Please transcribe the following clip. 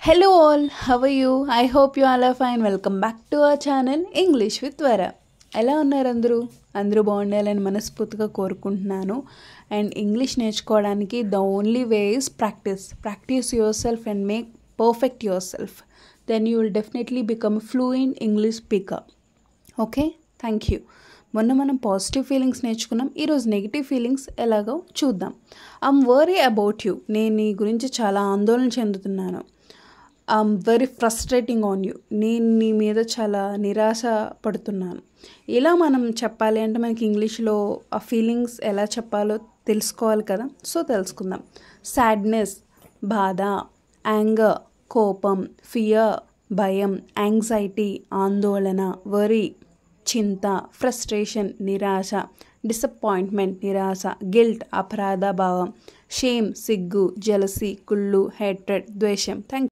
Hello all, how are you? I hope you all are fine. Welcome back to our channel English with Vara. ఎలా ఉన్నారు అందరూ బాగుండాలని మనస్ఫూర్తిగా కోరుకుంటున్నాను. And English నేర్చుకోవడానికి the only way is practice yourself and make perfect yourself. Then you will definitely become fluent English speaker. Okay, thank you. మొన్న మనం positive feelings నేర్చుకున్నాం. ఈరోజు నెగిటివ్ ఫీలింగ్స్ ఎలాగో చూద్దాం. I'm worry about you. నేను నీ గురించి చాలా ఆందోళన చెందుతున్నాను. I'm very frustrating on you. నేను నీ మీద చాలా నిరాశ పడుతున్నాను. ఇలా మనం చెప్పాలి అంటే మనకి ఇంగ్లీష్లో ఆ ఫీలింగ్స్ ఎలా చెప్పాలో తెలుసుకోవాలి కదా. సో తెలుసుకుందాం. సాడ్నెస్, బాధ, యాంగర్, కోపం, ఫియర్, భయం, యాంగ్జైటీ, ఆందోళన, వరీ, చింత, ఫ్రస్ట్రేషన్, నిరాశ, డిసప్పాయింట్మెంట్, నిరాశ, గిల్ట్, అపరాధ భావం, షేమ్, సిగ్గు, జెలసీ, కుళ్ళు, హేట్రెడ్, ద్వేషం. థ్యాంక్